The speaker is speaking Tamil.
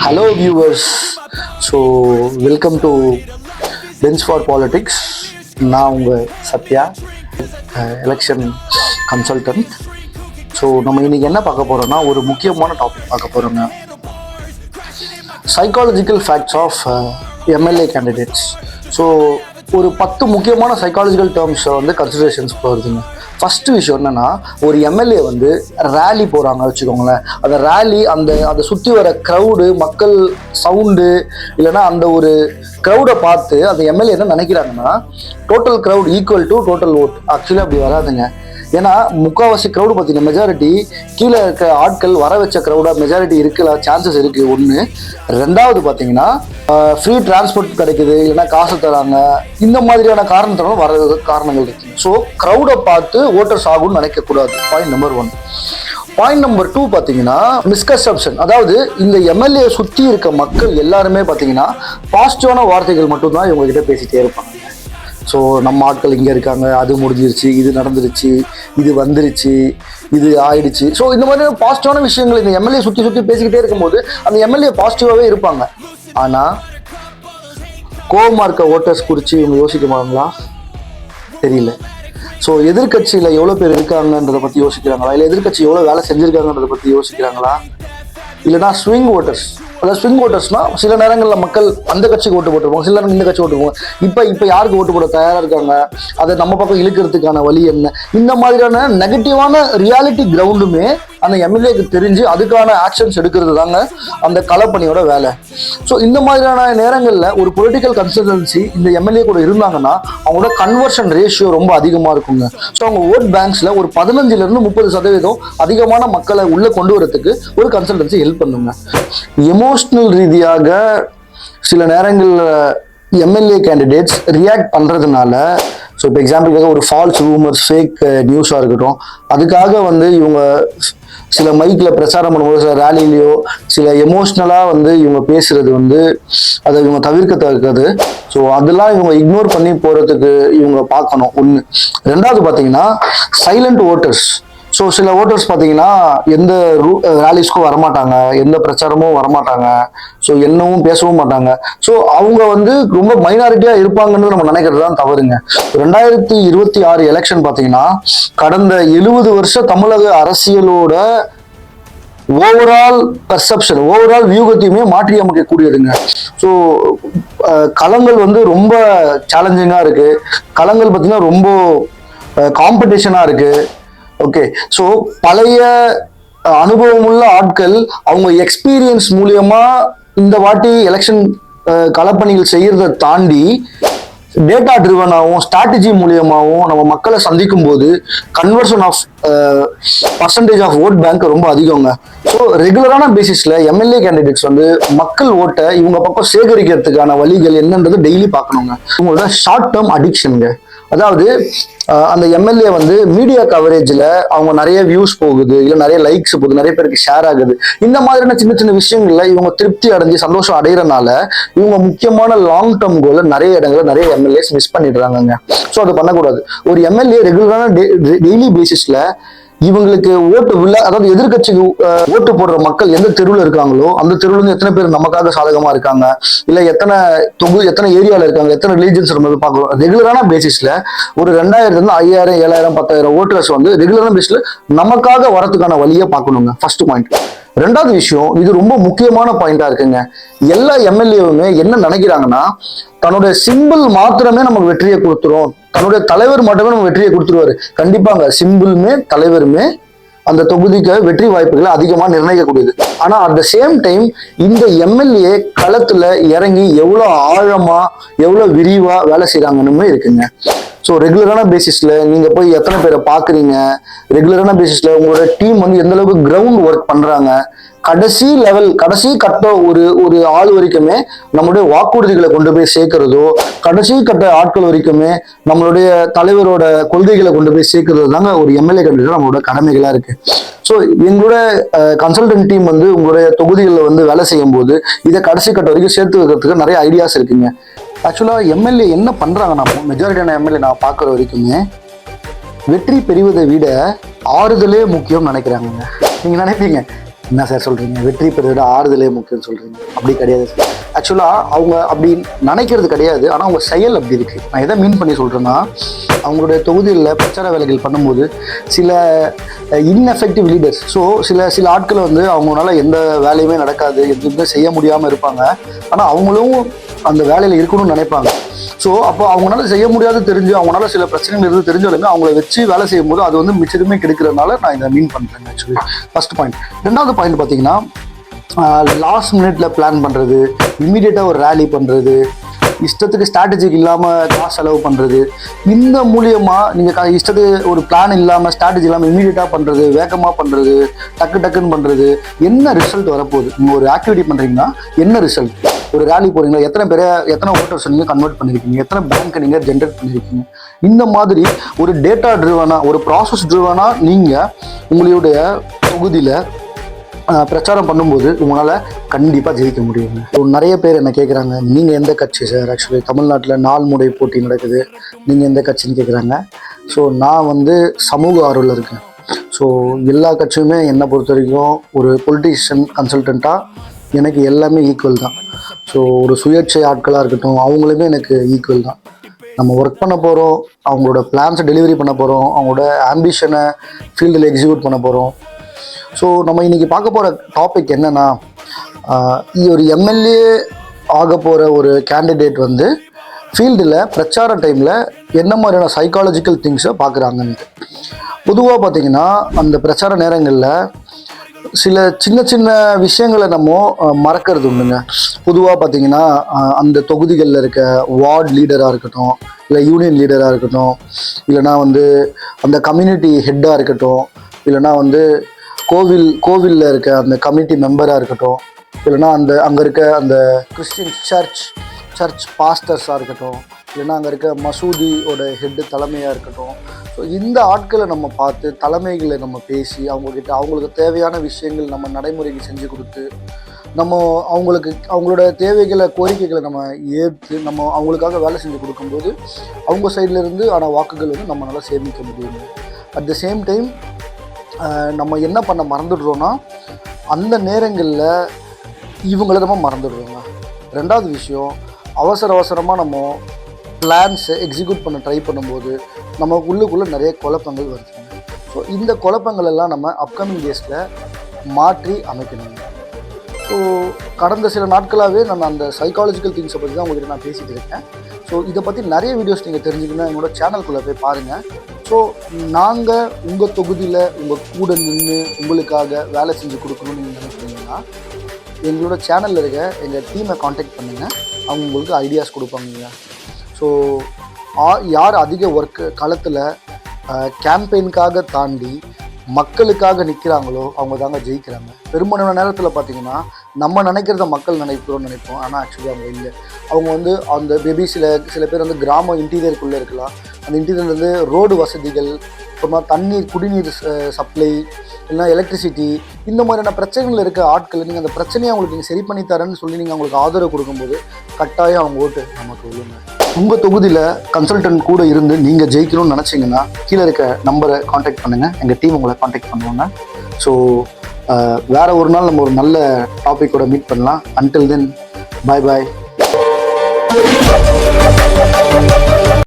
Hello viewers, so welcome to Bench for Politics. நான் உங்கள் சத்யா, எலெக்ஷன் கன்சல்டன்ட். ஸோ நம்ம இன்னைக்கு என்ன பார்க்க போகிறோம்னா, ஒரு முக்கியமான டாபிக் பார்க்க போகிறோங்க. Psychological facts of MLA candidates. So ஒரு 10 முக்கியமான சைக்காலஜிக்கல் டேர்ம்ஸை வந்து கன்சிடரேஷன்ஸ் வருதுங்க. ஃபஸ்ட்டு விஷயம் என்னென்னா, ஒரு எம்எல்ஏ வந்து ரேலி போகிறாங்க வச்சுக்கோங்களேன். அந்த ரேலி அதை சுற்றி வர க்ரௌடு, மக்கள் சவுண்டு, இல்லைன்னா அந்த ஒரு க்ரௌடை பார்த்து அந்த எம்எல்ஏ என்ன நினைக்கிறாங்கன்னா, total crowd equal to total vote. Actually அப்படி வராதுங்க. ஏன்னா முக்கால்வாசி க்ரௌடு பார்த்தீங்கன்னா மெஜாரிட்டி கீழே இருக்க ஆட்கள் வர வச்ச க்ரௌடாக மெஜாரிட்டி இருக்கல சான்சஸ் இருக்குது. ஒன்று. ரெண்டாவது பார்த்தீங்கன்னா, ஃப்ரீ டிரான்ஸ்போர்ட் கிடைக்குது, இல்லைன்னா காசு தராங்க, இந்த மாதிரியான காரணத்தினால வர காரணங்கள் இருக்குது. ஸோ க்ரௌடை பார்த்து ஓட்டர்ஸ் ஆகும்னு நினைக்கக்கூடாது. Point number 1. பாயிண்ட் நம்பர் 2 பார்த்தீங்கன்னா, மிஸ்கன்செப்ஷன். அதாவது இந்த எம்எல்ஏ சுற்றி இருக்க மக்கள் எல்லாருமே பார்த்தீங்கன்னா பாசிட்டிவான வார்த்தைகள் மட்டும்தான் இவங்ககிட்ட பேசிகிட்டே இருப்பாங்க. ஸோ நம்ம ஆட்கள் இங்கே இருக்காங்க, அது முடிஞ்சிருச்சு, இது நடந்துருச்சு, இது வந்துருச்சு, இது ஆயிடுச்சு. ஸோ இந்த மாதிரி பாசிட்டிவான விஷயங்கள் இந்த எம்எல்ஏ சுற்றி பேசிக்கிட்டே இருக்கும்போது அந்த எம்எல்ஏ பாசிட்டிவாகவே இருப்பாங்க. ஆனால் கோவமா இருக்க ஓட்டர்ஸ் குறித்து இவங்க யோசிக்குவாங்களா தெரியல. ஸோ எதிர்கட்சியில் எவ்வளோ பேர் இருக்காங்கன்றதை பற்றி யோசிக்கிறாங்களா, இல்லை எதிர்கட்சி எவ்வளோ வேலை செஞ்சுருக்காங்கன்றதை பற்றி யோசிக்கிறாங்களா, இல்லைனா ஸ்விங் ஓட்டர்ஸ். அதாவது ஸ்விங் ஓட்டர்ஸ்னா சில நேரங்களில் மக்கள் அந்த கட்சிக்கு ஓட்டு போட்டுருப்பாங்க, சில நேரம் இந்த கட்சி ஓட்டு போவாங்க. இப்போ யாருக்கு ஓட்டு போட தயாராக இருக்காங்க, அதை நம்ம பக்கம் இழுக்கிறதுக்கான வழி என்ன, இந்த மாதிரியான நெகட்டிவான ரியாலிட்டி கிரவுண்டுமே அந்த எம்எல்ஏக்கு தெரிஞ்சு அதுக்கான ஆக்ஷன்ஸ் எடுக்கிறது தாங்க அந்த களப்பணியோட வேலை. ஸோ இந்த மாதிரியான நேரங்களில் ஒரு பொலிட்டிக்கல் கன்சல்டன்சி இந்த எம்எல்ஏ கூட இருந்தாங்கன்னா அவங்களோட கன்வர்ஷன் ரேஷியோ ரொம்ப அதிகமாக இருக்குங்க. ஸோ அவங்க ஓட் பேங்க்ஸில் ஒரு 15% 30% அதிகமான மக்களை உள்ளே கொண்டு வரதுக்கு ஒரு கன்சல்டன்சி ஹெல்ப் பண்ணுங்க. எமோஷ்னல் ரீதியாக சில நேரங்களில் எம்எல்ஏ கேண்டிடேட்ஸ் ரியாக்ட் பண்ணுறதுனால, ஸோ இப்போ எக்ஸாம்பிளுக்காக ஒரு ஃபால்ஸ் ரூமர்ஸ், ஃபேக் நியூஸாக இருக்கட்டும், அதுக்காக வந்து இவங்க சில மைக்கில் பிரச்சாரம் பண்ணும்போது, சில ரேலிலேயோ சில எமோஷ்னலாக வந்து இவங்க பேசுறது வந்து அதை இவங்க தவிர்க்கத்தக்கது. ஸோ அதெல்லாம் இவங்க இக்னோர் பண்ணி போகிறதுக்கு இவங்க பார்க்கணும். ஒன்று. ரெண்டாவது பார்த்தீங்கன்னா, சைலண்ட் ஓட்டர்ஸ். ஸோ சில ஓட்டர்ஸ் பார்த்தீங்கன்னா எந்த ரேலிஸ்க்கும் வரமாட்டாங்க, எந்த பிரச்சாரமும் வரமாட்டாங்க, ஸோ என்னவும் பேசவும் மாட்டாங்க. ஸோ அவங்க வந்து ரொம்ப மைனாரிட்டியாக இருப்பாங்கன்னு நம்ம நினைக்கிறது தான் தவறுங்க. 2026 எலெக்ஷன் பார்த்தீங்கன்னா கடந்த 70 வருஷம் தமிழக அரசியலோட ஓவரால் பர்செப்ஷன், ஓவரால் வியூகத்தையுமே மாற்றி அமைக்கக்கூடியதுங்க. ஸோ களங்கள் வந்து ரொம்ப சேலஞ்சிங்காக இருக்கு. களங்கள் பார்த்தீங்கன்னா ரொம்ப காம்படிஷனாக இருக்கு. ஓகே. ஸோ பழைய அனுபவமுள்ள ஆட்கள் அவங்க எக்ஸ்பீரியன்ஸ் மூலியமா இந்த வாட்டி எலெக்ஷன் களப்பணிகள் செய்யறதை தாண்டி டேட்டா ட்ரிவனாகவும் ஸ்ட்ராட்டஜி மூலியமாகவும் நம்ம மக்களை சந்திக்கும் போது conversion of percentage of vote bank ரொம்ப அதிகங்க. ஸோ ரெகுலரான பேசிஸ்ல எம்எல்ஏ கேண்டிடேட்ஸ் வந்து மக்கள் ஓட்டை இவங்க பக்கம் சேகரிக்கிறதுக்கான வழிகள் என்னன்றது டெய்லி பார்க்கணுங்க. உங்களோட ஷார்ட் டேர்ம் அடிக்ஷனுங்க. அதாவது அந்த எம்எல்ஏ வந்து மீடியா கவரேஜில் அவங்க நிறைய வியூஸ் போகுது, இல்லை நிறைய லைக்ஸ் போகுது, நிறைய பேருக்கு ஷேர் ஆகுது. இந்த மாதிரியான சின்ன சின்ன விஷயங்கள்ல இவங்க திருப்தி அடைஞ்சு சந்தோஷம் அடைகிறனால இவங்க முக்கியமான லாங் டேர்ம் கோல நிறைய இடங்களில் நிறைய எம்எல்ஏஸ் மிஸ் பண்ணிடுறாங்க. ஸோ அதை பண்ணக்கூடாது. ஒரு எம்எல்ஏ ரெகுலரான டெய்லி பேசிஸ்ல இவங்களுக்கு ஓட்டு விழா, அதாவது எதிர்கட்சிக்கு ஓட்டு போடுற மக்கள் எந்த தெருவில் இருக்காங்களோ அந்த தெருவில் இருந்து எத்தனை பேர் நமக்காக சாதகமா இருக்காங்க, இல்லை எத்தனை ஏரியாவில் இருக்காங்க, எத்தனை ரிலீஜன்ஸ் நம்ம பார்க்குறோம். ரெகுலரான பேசிஸ்ல ஒரு 2000 5000 7000 10000 ஓட்டர்ஸ் வந்து ரெகுலரான பேசிஸ்ல நமக்காக வரதுக்கான வழியை பார்க்கணுங்க. First point. ரெண்டாவது விஷயம், இது ரொம்ப முக்கியமான பாயிண்டா இருக்குங்க. எல்லா எம்எல்ஏவுமே என்ன நினைக்கிறாங்கன்னா, தன்னுடைய சிம்பிள் மாத்திரமே நமக்கு வெற்றியை கொடுத்துரும், தன்னுடைய தலைவர் மட்டுமே நம்ம வெற்றியை கொடுத்துருவாரு. கண்டிப்பாங்க, சிம்பிளுமே தலைவருமே அந்த தொகுதிக்கு வெற்றி வாய்ப்புகளை அதிகமாக நிர்ணயிக்கக்கூடியது. ஆனா அட் த சேம் டைம் இந்த எம்எல்ஏ களத்துல இறங்கி எவ்வளவு ஆழமா எவ்வளவு விரிவா வேலை செய்யறாங்கன்னு இருக்குங்க. ஸோ ரெகுலரான பேசிஸ்ல நீங்க போய் எத்தனை பேரை பாக்குறீங்க, ரெகுலரான பேசிஸ்ல உங்களோட டீம் வந்து எந்த அளவுக்கு கிரவுண்ட் ஒர்க் பண்றாங்க, கடைசி கட்ட ஒரு ஆள் வரைக்குமே நம்மளுடைய வாக்குறுதிகளை கொண்டு போய் சேர்க்கிறதோ, கடைசி கட்ட ஆட்கள் வரைக்குமே நம்மளுடைய தலைவரோட கொள்கைகளை கொண்டு போய் சேர்க்கிறது தாங்க ஒரு எம்எல்ஏ கேண்டிடேட் நம்மளோட கடமைகளா இருக்கு. ஸோ எங்களோட கன்சல்டன்ட் டீம் வந்து உங்களுடைய தொகுதிகளில் வந்து வேலை செய்யும் போது இதை கடைசி கட்ட வரைக்கும் சேர்த்து வைக்கிறதுக்கு நிறைய ஐடியாஸ் இருக்குங்க. ஆக்சுவலாக எம்எல்ஏ என்ன பண்ணுறாங்கன்னா, மெஜாரிட்டியான எம்எல்ஏ நான் பார்க்குற வரைக்குமே வெற்றி பெறுவதை விட ஆறுதலே முக்கியம் நினைக்கிறாங்க. நீங்கள் நினைப்பீங்க என்ன சார் சொல்கிறீங்க, வெற்றி பெறுவதை ஆறுதலே முக்கியம்னு சொல்கிறீங்க? அப்படி கிடையாது சார். ஆக்சுவலாக அவங்க அப்படி நினைக்கிறது கிடையாது, ஆனால் அவங்க செயல் அப்படி இருக்குது. நான் எதை மீன் பண்ணி சொல்கிறேன்னா, அவங்களுடைய தொகுதியில் பிரச்சார வேலைகள் பண்ணும்போது சில இன்எஃபெக்டிவ் லீடர்ஸ், ஸோ சில ஆட்கள் வந்து அவங்களால எந்த வேலையுமே நடக்காது, எதுவுமே செய்ய முடியாமல் இருப்பாங்க. ஆனால் அவங்களும் அந்த வேலையில் இருக்கணும்னு நினைப்பாங்க. ஸோ அப்போ அவங்களால செய்ய முடியாது தெரிஞ்சு, அவங்களால சில பிரச்சனைகள் இருந்து தெரிஞ்சாலுமே அவங்கள வச்சு வேலை செய்யும் போது அது வந்து மிச்சமே கெடுக்கிறதுனால நான் இதை மீன் பண்ணுறேன் ஆக்சுவலி. First point. ரெண்டாவது பாயிண்ட் பார்த்தீங்கன்னா, லாஸ்ட் மினிட்ல பிளான் பண்ணுறது, இம்மீடியட்டாக ஒரு ரேலி பண்ணுறது, இஷ்டத்துக்கு ஸ்ட்ராட்டஜிக் இல்லாமல் காசு செலவு பண்ணுறது, இந்த மூலியமாக நீங்கள் இஷ்டத்துக்கு ஒரு பிளான் இல்லாமல் ஸ்ட்ராட்டஜி இல்லாமல் இம்மீடியட்டாக பண்ணுறது, வேகமாக பண்ணுறது, டக்குன்னு பண்ணுறது, என்ன ரிசல்ட் வரப்போகுது? நீங்கள் ஒரு ஆக்டிவிட்டி பண்ணுறீங்கன்னா என்ன ரிசல்ட்? ஒரு ரேலி போகிறீங்களா, எத்தனை ஓட்டர்ஸ் நீங்கள் கன்வெர்ட் பண்ணியிருக்கீங்க, எத்தனை பேங்க் நீங்கள் ஜென்ரேட் பண்ணியிருக்கீங்க? இந்த மாதிரி ஒரு டேட்டா ட்ரிவனாக, ஒரு ப்ராசஸ் ட்ரிவனாக நீங்கள் உங்களுடைய தொகுதியில் பிரச்சாரம் பண்ணும்போது உங்களால் கண்டிப்பாக ஜெயிக்க முடியும். நிறைய பேர் என்ன கேட்குறாங்க, நீங்கள் எந்த கட்சி சார்? ஆக்சுவலி தமிழ்நாட்டில் 4 முறை போட்டி நடக்குது, நீங்கள் எந்த கட்சின்னு கேட்குறாங்க. ஸோ நான் வந்து சமூக ஆர்வலில் இருக்கேன். ஸோ எல்லா கட்சியுமே என்னை பொறுத்த வரைக்கும் ஒரு பொலிட்டிஷியன் கன்சல்டண்ட்டாக எனக்கு எல்லாமே ஈக்குவல் தான். ஸோ ஒரு சுயேட்சை ஆட்களாக இருக்கட்டும், அவங்களுமே எனக்கு ஈக்குவல் தான். நம்ம ஒர்க் பண்ண போகிறோம், அவங்களோட பிளான்ஸை டெலிவரி பண்ண போகிறோம், அவங்களோட ஆம்பிஷனை ஃபீல்டில் எக்ஸிக்யூட் பண்ண போகிறோம். ஸோ நம்ம இன்றைக்கி பார்க்க போகிற டாபிக் என்னென்னா, ஒரு எம்எல்ஏ ஆக போகிற ஒரு கேண்டிடேட் வந்து ஃபீல்டில் பிரச்சார டைமில் என்ன மாதிரியான சைக்காலஜிக்கல் திங்ஸை பார்க்குறாங்கன்ட்டு. பொதுவாக பார்த்திங்கன்னா அந்த பிரச்சார நேரங்களில் சில சின்ன சின்ன விஷயங்களை நம்ம மறக்கிறது உண்டுங்க. பொதுவாக பார்த்திங்கன்னா அந்த தொகுதிகளில் இருக்க வார்டு லீடராக இருக்கட்டும், இல்லை யூனியன் லீடராக இருக்கட்டும், இல்லைனா வந்து அந்த கம்யூனிட்டி ஹெட்டாக இருக்கட்டும், இல்லைனா வந்து கோவிலில் இருக்க அந்த கம்யூனிட்டி மெம்பராக இருக்கட்டும், இல்லைனா அங்கே இருக்க அந்த கிறிஸ்டின் சர்ச் பாஸ்டர்ஸாக இருக்கட்டும், இல்லைனா அங்கே இருக்க மசூதியோட ஹெட்டு தலைமையாக இருக்கட்டும். ஸோ இந்த ஆட்களை நம்ம பார்த்து, தலைமைகளை நம்ம பேசி, அவங்களுக்கு தேவையான விஷயங்கள் நம்ம நடைமுறைக்கு செஞ்சு கொடுத்து, நம்ம அவங்களோட தேவைகளை, கோரிக்கைகளை நம்ம ஏற்று நம்ம அவங்களுக்காக வேலை செஞ்சு கொடுக்கும்போது அவங்க சைட்லேருந்து ஆன வாக்குகள் வந்து நம்மளால் சேமிக்க முடியும். அட் த சேம் டைம் நம்ம என்ன பண்ண மறந்துடுறோன்னா, அந்த நேரங்களில் இவங்கள நம்ம மறந்துடுறோங்க. ரெண்டாவது விஷயம், அவசரமாக நம்ம பிளான்ஸை எக்ஸிக்யூட் பண்ண ட்ரை பண்ணும்போது நம்ம உள்ளுக்குள்ளே நிறைய குழப்பங்கள் வருதுங்க. ஸோ இந்த குழப்பங்கள் எல்லாம் நம்ம அப்கமிங் டேஸில் மாற்றி அமைக்கணுங்க. ஸோ கடந்த சில நாட்களாகவே நம்ம அந்த சைக்காலஜிக்கல் திங்ஸை பற்றி தான் உங்கள்கிட்ட நான் பேசிகிட்டு இருக்கேன். ஸோ இதை பற்றி நிறைய வீடியோஸ் நீங்கள் தெரிஞ்சுக்கணுன்னா என்னோட சேனலுக்குள்ளே போய் பாருங்கள். ஸோ நாங்கள் உங்கள் தொகுதியில் உங்கள் கூட நின்று உங்களுக்காக வேலை செஞ்சு கொடுக்கணும்னு நீங்கள் நினைக்கிறீங்கன்னா எங்களோட சேனலில் இருக்க எங்கள் டீமை காண்டாக்ட் பண்ணுங்கள். அவங்க உங்களுக்கு ஐடியாஸ் கொடுப்பாங்க. ஸோ யார் அதிக ஒர்க்கு களத்தில் கேம்பெயினுக்காக தாண்டி மக்களுக்காக நிற்கிறாங்களோ அவங்க தாங்க ஜெயிக்கிறாங்க. பெரும்பாலான நேரத்தில் பார்த்திங்கன்னா நம்ம நினைக்கிறத மக்கள் நினைப்போம், ஆனால் ஆக்சுவலி அவங்க இல்லை. அவங்க வந்து அந்த பேபி சில பேர் வந்து கிராம இன்டீரியருக்குள்ளே இருக்கலாம். அந்த இன்டீரியர்லேருந்து ரோடு வசதிகள், அப்புறமா தண்ணீர், குடிநீர் சப்ளை, இல்லைனா எலக்ட்ரிசிட்டி, இந்த மாதிரியான பிரச்சனைகள் இருக்க ஆட்கள் நீங்கள் அந்த பிரச்சனையை அவங்களுக்கு நீங்கள் சரி பண்ணி தரேன்னு சொல்லி நீங்கள் அவங்களுக்கு ஆதரவு கொடுக்கும்போது கட்டாயம் அவங்க ஓட்டு நமக்கு விழுங்க. உங்கள் தொகுதியில் கன்சல்டன்ட் கூட இருந்து நீங்கள் ஜெயிக்கணும்னு நினச்சிங்கன்னா கீழே இருக்க நம்பரை காண்டாக்ட் பண்ணுங்கள். எங்கள் டீம் உங்களை காண்டாக்ட் பண்ணுவாங்க. ஸோ வேறு ஒரு நாள் நம்ம ஒரு நல்ல டாப்பிக்கோட மீட் பண்ணலாம். அன்டில் தென், பாய் பாய்.